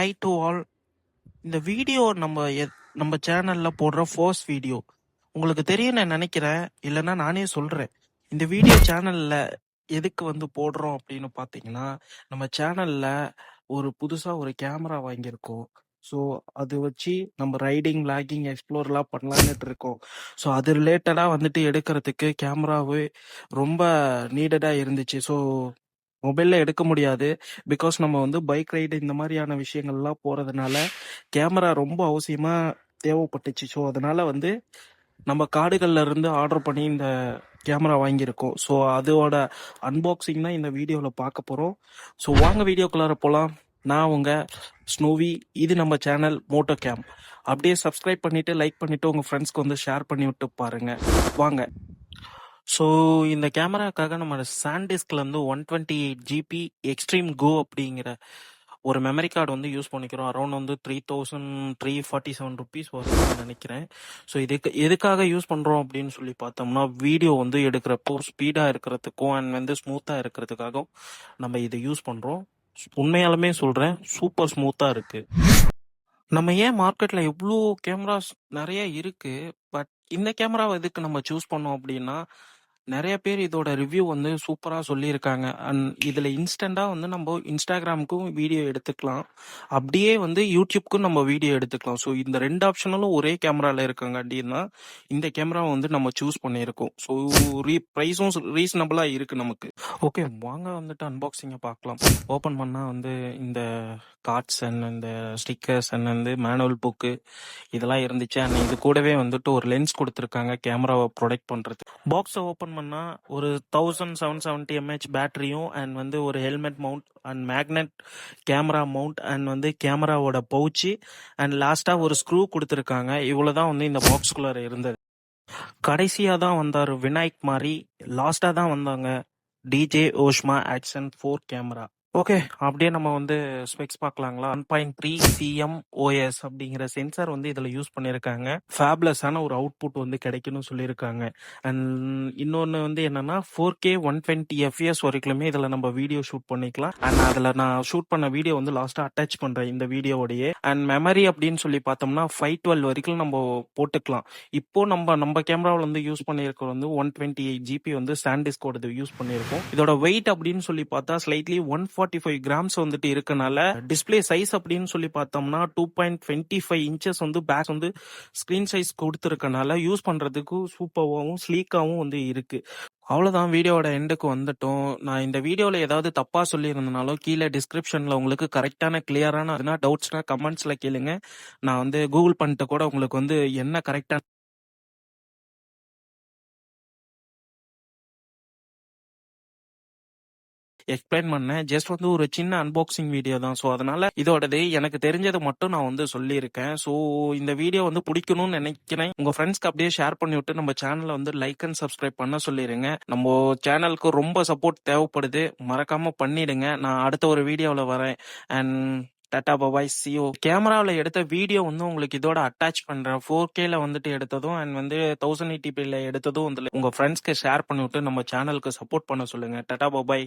High to all. இந்த video நம்ம சேனல்ல போடுற ஃபர்ஸ்ட் வீடியோ உங்களுக்கு தெரியும் நான் நினைக்கிறேன். இல்லைன்னா நானே சொல்றேன். இந்த வீடியோ சேனல்ல எதுக்கு வந்து போடுறோம் அப்படின்னு பார்த்தீங்கன்னா, நம்ம சேனல்ல புதுசா ஒரு கேமரா வாங்கியிருக்கோம். ஸோ அது வச்சு நம்ம ரைடிங், விளாகிங், எக்ஸ்ப்ளோர்லாம் பண்ணலான்னுட்டு இருக்கோம். ஸோ அது ரிலேட்டடா வந்துட்டு எடுக்கிறதுக்கு கேமராவே ரொம்ப நீடடா இருந்துச்சு. ஸோ மொபைல்ல எடுக்க முடியாது. பிகாஸ் நம்ம வந்து பைக் ரைடு இந்த மாதிரியான விஷயங்கள்லாம் போறதுனால கேமரா ரொம்ப அவசியமா தேவைப்பட்டுச்சு. ஸோ அதனால வந்து நம்ம காடுகள்ல இருந்து ஆர்டர் பண்ணி இந்த கேமரா வாங்கியிருக்கோம். ஸோ அதோட அன்பாக்சிங் தான் இந்த வீடியோவில் பார்க்க போகிறோம். ஸோ வாங்க வீடியோக்குள்ளார போகலாம். நான் உங்க ஸ்னோவி. இது நம்ம சேனல் மோட்டோ கேம். அப்படியே சப்ஸ்கிரைப் பண்ணிட்டு, லைக் பண்ணிட்டு, உங்க ஃப்ரெண்ட்ஸ்க்கு வந்து ஷேர் பண்ணி விட்டு பாருங்க. வாங்க. ஸோ இந்த கேமராக்காக நம்ம சான்டிஸ்க்ல இருந்து 128 GB எக்ஸ்ட்ரீம் கோ அப்படிங்கிற ஒரு மெமரி கார்டு வந்து யூஸ் பண்ணிக்கிறோம். அரௌண்ட் வந்து 3347 ருபீஸ் வரும்னு நினைக்கிறேன். ஸோ எதுக்காக யூஸ் பண்ணுறோம் அப்படின்னு சொல்லி பார்த்தோம்னா, வீடியோ வந்து எடுக்கிறப்போ ஸ்பீடாக இருக்கிறதுக்கும் அண்ட் வந்து ஸ்மூத்தாக இருக்கிறதுக்காகவும் நம்ம இதை யூஸ் பண்ணுறோம். உண்மையாலுமே சொல்கிறேன், சூப்பர் ஸ்மூத்தாக இருக்குது. நம்ம ஏன் மார்க்கெட்ல இவ்ளோ கேமராஸ் நெறைய இருக்கு. பட் இந்த கேமராவ எதுக்கு நம்ம சூஸ் பண்ணோம் அப்டின்னா, நெறைய பேர் இதோட ரிவ்யூ வந்து சூப்பரா சொல்லியிருக்காங்க. அண்ட் இதுல இன்ஸ்டன்ட்டா வந்து நம்ப Instagramக்கும் வீடியோ எடுத்துக்கலாம். அப்படியே வந்து YouTubeக்கும் நம்ம வீடியோ எடுத்துக்கலாம். ஸோ இந்த 2 ஆப்ஷனலும் ஒரே கேமரால இருக்கங்காட்டியும் தான் இந்த கேமராவ வந்து நம்ம சூஸ் பண்ணியிருக்கோம். ஸோ பிரைஸும் ரீசனபிளா இருக்கு நமக்கு. ஓகே, வாங்க வந்துட்டு அன்பாக்சிங்க பார்க்கலாம். ஓப்பன் பண்ணா வந்து இந்த கார்ட்ஸ் அண்ட் இந்த ஸ்டிக்கர்ஸ் அண்ட் வந்து மேனுவல் புக்கு இதெல்லாம் இருந்துச்சு. அண்ட் இது கூடவே வந்துட்டு ஒரு லென்ஸ் கொடுத்துருக்காங்க கேமராவை ப்ரொடெக்ட் பண்ணுறது. பாக்ஸை ஓப்பன் பண்ணால் ஒரு 1770 mAh பேட்டரியும் அண்ட் வந்து ஒரு helmet mount and magnet camera mount and வந்து கேமராவோட பவுச்சு அண்ட் லாஸ்ட்டாக ஒரு ஸ்க்ரூ கொடுத்துருக்காங்க. இவ்வளோதான் வந்து இந்த பாக்ஸ்குள்ளார இருந்தது. கடைசியாக தான் வந்தார் விநாயக் மாதிரி. லாஸ்ட்டாக தான் வந்தாங்க டிஜே ஓஷ்மா ஆக்ஷன் 4 கேமரா. ஓகே, அப்படியே நம்ம வந்து ஸ்பெக்ஸ் பார்க்கலாங்களா. 1.3 cm/OS அப்படிங்கிற சென்சார் வந்து இதில் யூஸ் பண்ணியிருக்காங்க. ஃபேப்லெஸ்ஸான ஒரு அவுட்புட் வந்து கிடைக்கும்னு சொல்லியிருக்காங்க. அண்ட் இன்னொன்று வந்து என்னன்னா 4K 120 FPS வரைக்குமே இதில் நம்ம வீடியோ ஷூட் பண்ணிக்கலாம். அண்ட் அதில் நான் ஷூட் பண்ண வீடியோ வந்து லாஸ்ட்டாக அட்டாச் பண்ணுறேன் இந்த வீடியோவோடையே. அண்ட் மெமரி அப்படின்னு சொல்லி பார்த்தோம்னா 512 வரைக்கும் நம்ம போட்டுக்கலாம். இப்போ நம்ம கேமராவில் வந்து யூஸ் பண்ணியிருக்க வந்து 128 GB வந்து சாண்டிஸ்கோட யூஸ் பண்ணியிருக்கோம். இதோட வெயிட் அப்படின்னு சொல்லி பார்த்தா ஸ்லைட்லி 145 கிராம்ஸ் வந்துட்டு இருக்கனால, டிஸ்பிளே சைஸ் அப்படின்னு சொல்லி பார்த்தோம்னா 2.25 இன்ச்சஸ் வந்து பேக் வந்து ஸ்கிரீன் சைஸ் கொடுத்துருக்கனால யூஸ் பண்றதுக்கு சூப்பராகவும் ஸ்லீக்காகவும் வந்து இருக்கு. அவ்வளோதான், வீடியோவோட எண்டுக்கு வந்துட்டோம். நான் இந்த வீடியோவில் ஏதாவது தப்பா சொல்லியிருந்தனாலும் கீழே டிஸ்கிரிப்ஷனில் உங்களுக்கு கரெக்டான கிளியரான டவுட்ஸ்னா கமெண்ட்ஸில் கேளுங்க. நான் வந்து கூகுள் பண்ணிட்டு கூட உங்களுக்கு வந்து என்ன கரெக்டான எக்ஸ்பிளைன் பண்ணேன். ஜஸ்ட் வந்து ஒரு சின்ன அன்பாக்சிங் வீடியோ தான். ஸோ அதனால இதோடது எனக்கு தெரிஞ்சதை மட்டும் நான் வந்து சொல்லியிருக்கேன். ஸோ இந்த வீடியோ வந்து பிடிக்கணும்னு நினைக்கிறேன். உங்க ஃப்ரெண்ட்ஸ்க்கு அப்படியே ஷேர் பண்ணி விட்டு நம்ம சேனலை வந்து லைக் அண்ட் சப்ஸ்கிரைப் பண்ண சொல்லிடுங்க. நம்ம சேனலுக்கு ரொம்ப சப்போர்ட் தேவைப்படுது, மறக்காம பண்ணிடுங்க. நான் அடுத்த ஒரு வீடியோவில் வரேன். And Tata bye bye, C you. கேமராவில் எடுத்த வீடியோ வந்து உங்களுக்கு இதோட அட்டாச் பண்றேன். 4Kல வந்துட்டு எடுத்ததும் அண்ட் வந்து 1080pல எடுத்ததும் வந்து உங்க ஃப்ரெண்ட்ஸ்க்கு ஷேர் பண்ணி விட்டு நம்ம சேனலுக்கு சப்போர்ட் பண்ண சொல்லுங்க. டாடா பபாய்.